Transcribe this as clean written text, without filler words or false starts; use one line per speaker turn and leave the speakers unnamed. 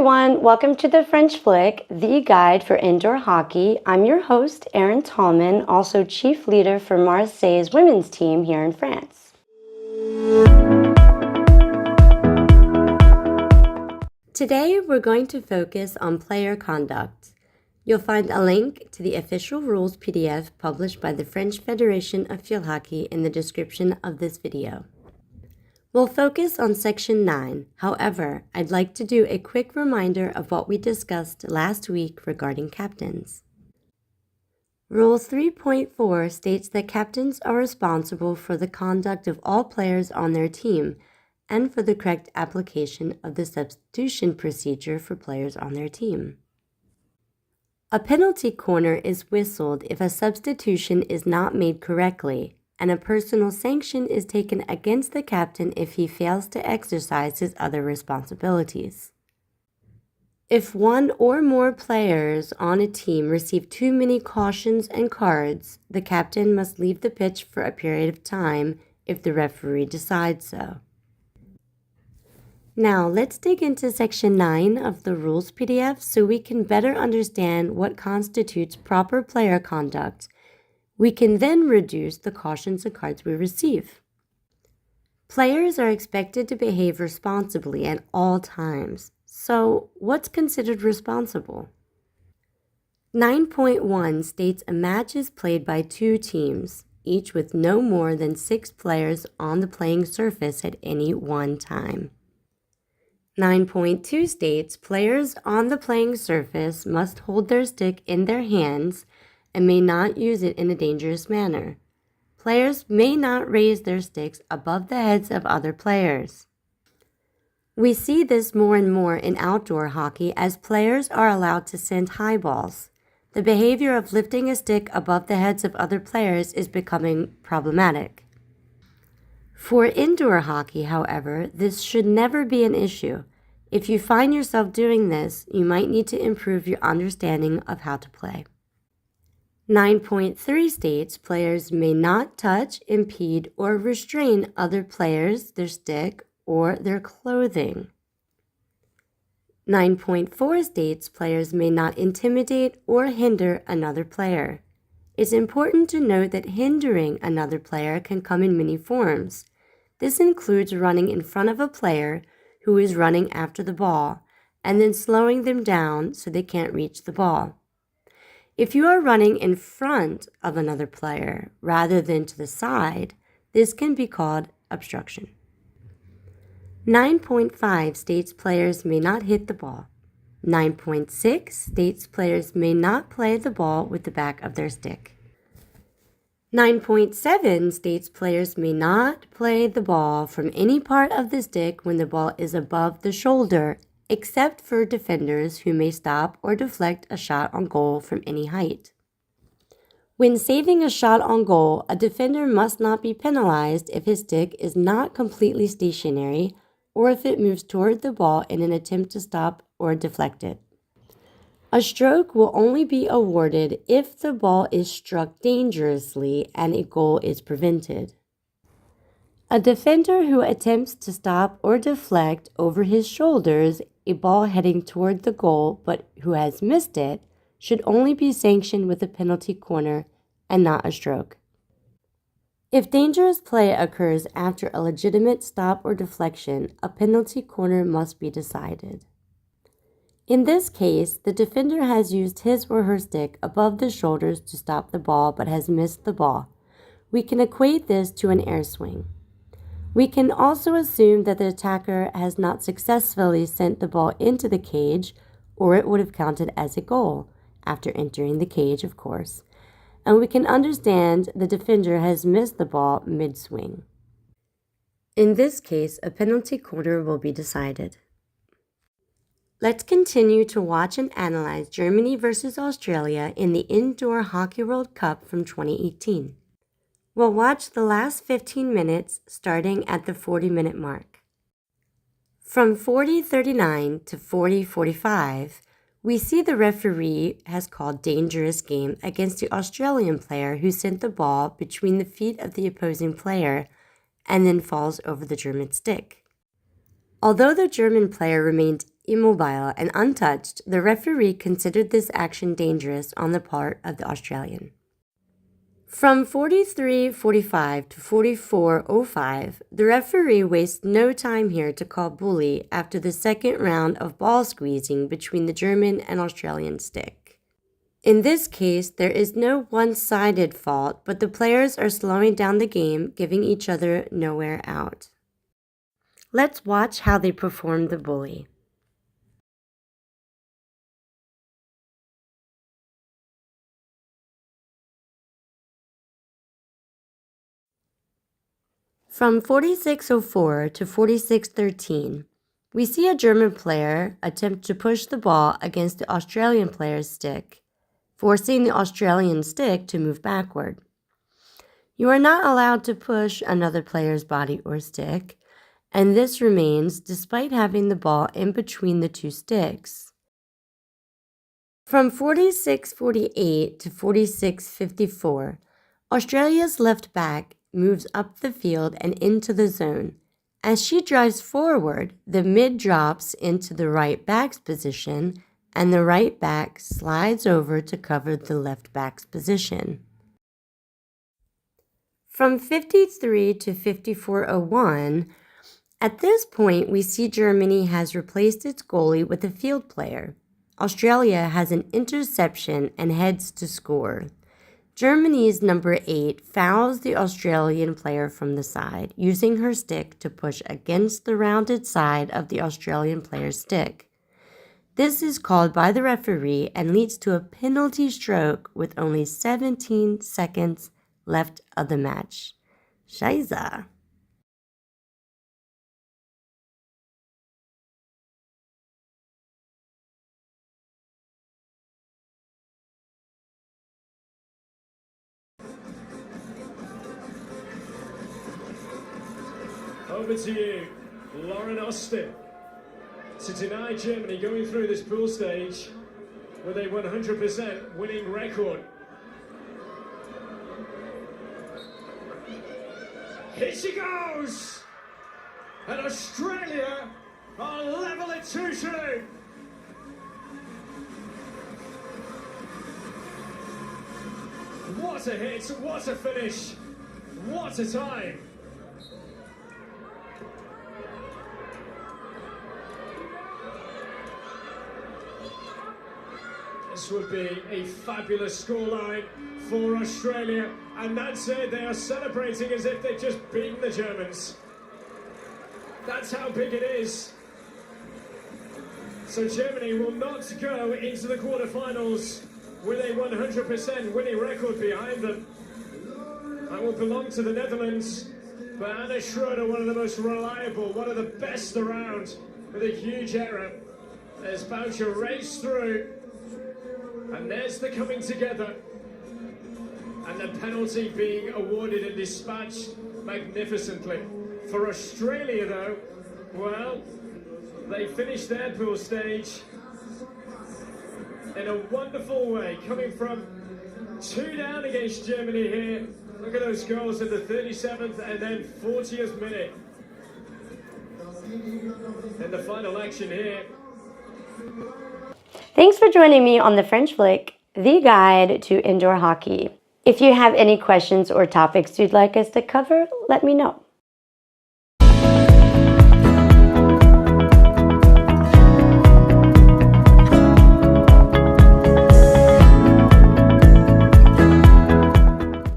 everyone, welcome to the French Flick, the guide for indoor hockey. I'm your host, Erin Tallman, also chief leader for Marseille's women's team here in France. Today, we're going to focus on player conduct. You'll find a link to the official rules PDF published by the French Federation of Field Hockey in the description of this video. We'll focus on Section 9. However, I'd like to do a quick reminder of what we discussed last week regarding captains. Rule 3.4 states that captains are responsible for the conduct of all players on their team and for the correct application of the substitution procedure for players on their team. A penalty corner is whistled if a substitution is not made correctly, and a personal sanction is taken against the captain if he fails to exercise his other responsibilities. If one or more players on a team receive too many cautions and cards, the captain must leave the pitch for a period of time if the referee decides so. Now, let's dig into Section 9 of the Rules PDF so we can better understand what constitutes proper player conduct. We can then reduce the cautions and cards we receive. Players are expected to behave responsibly at all times. So, what's considered responsible? 9.1 states a match is played by two teams, each with no more than 6 players on the playing surface at any one time. 9.2 states players on the playing surface must hold their stick in their hands and may not use it in a dangerous manner. Players may not raise their sticks above the heads of other players. We see this more and more in outdoor hockey as players are allowed to send high balls. The behavior of lifting a stick above the heads of other players is becoming problematic. For indoor hockey, however, this should never be an issue. If you find yourself doing this, you might need to improve your understanding of how to play. 9.3 states players may not touch, impede, or restrain other players, their stick, or their clothing. 9.4 states players may not intimidate or hinder another player. It's important to note that hindering another player can come in many forms. This includes running in front of a player who is running after the ball, and then slowing them down so they can't reach the ball. If you are running in front of another player rather than to the side, this can be called obstruction. 9.5 states players may not hit the ball. 9.6 states players may not play the ball with the back of their stick. 9.7 states players may not play the ball from any part of the stick when the ball is above the shoulder, except for defenders who may stop or deflect a shot on goal from any height. When saving a shot on goal, a defender must not be penalized if his stick is not completely stationary or if it moves toward the ball in an attempt to stop or deflect it. A stroke will only be awarded if the ball is struck dangerously and a goal is prevented. A defender who attempts to stop or deflect over his shoulders a ball heading toward the goal but who has missed it should only be sanctioned with a penalty corner and not a stroke. If dangerous play occurs after a legitimate stop or deflection, a penalty corner must be decided. In this case, the defender has used his or her stick above the shoulders to stop the ball but has missed the ball. We can equate this to an air swing. We can also assume that the attacker has not successfully sent the ball into the cage, or it would have counted as a goal, after entering the cage, of course. And we can understand the defender has missed the ball mid-swing. In this case, a penalty corner will be decided. Let's continue to watch and analyze Germany versus Australia in the Indoor Hockey World Cup from 2018. We'll watch the last 15 minutes starting at the 40-minute mark. From 40:39 to 40:45, we see the referee has called dangerous game against the Australian player who sent the ball between the feet of the opposing player and then falls over the German stick. Although the German player remained immobile and untouched, the referee considered this action dangerous on the part of the Australian. From 43:45 to 44:05, the referee wastes no time here to call bully after the second round of ball squeezing between the German and Australian stick. In this case, there is no one-sided fault, but the players are slowing down the game, giving each other nowhere out. Let's watch how they perform the bully. From 46:04 to 46:13, we see a German player attempt to push the ball against the Australian player's stick, forcing the Australian stick to move backward. You are not allowed to push another player's body or stick, and this remains despite having the ball in between the two sticks. From 46:48 to 46:54, Australia's left back moves up the field and into the zone. As she drives forward, the mid drops into the right back's position, and the right back slides over to cover the left back's position. From 53 to 54:01, at this point, we see Germany has replaced its goalie with a field player. Australia has an interception and heads to score. Germany's number 8 fouls the Australian player from the side, using her stick to push against the rounded side of the Australian player's stick. This is called by the referee and leads to a penalty stroke with only 17 seconds left of the match. Scheiße.
Over to you, Lauren Austin, to deny Germany going through this pool stage with a 100% winning record. Here she goes! And Australia are level at 2-2. What a hit, what a finish, what a time. This would be a fabulous scoreline for Australia, and that's it. They are celebrating as if they've just beaten the Germans. That's how big it is. So Germany will not go into the quarterfinals with a 100% winning record behind them. That will belong to the Netherlands, but Anna Schroeder, one of the most reliable, one of the best around, with a huge error as Boucher raced through. And there's the coming together, and the penalty being awarded and dispatched magnificently. For Australia, though, well, they finished their pool stage in a wonderful way, coming from 2 down against Germany here. Look at those goals in the 37th and then 40th minute. In the final action here.
Thanks for joining me on the French Flick, the guide to indoor hockey. If you have any questions or topics you'd like us to cover, let me know.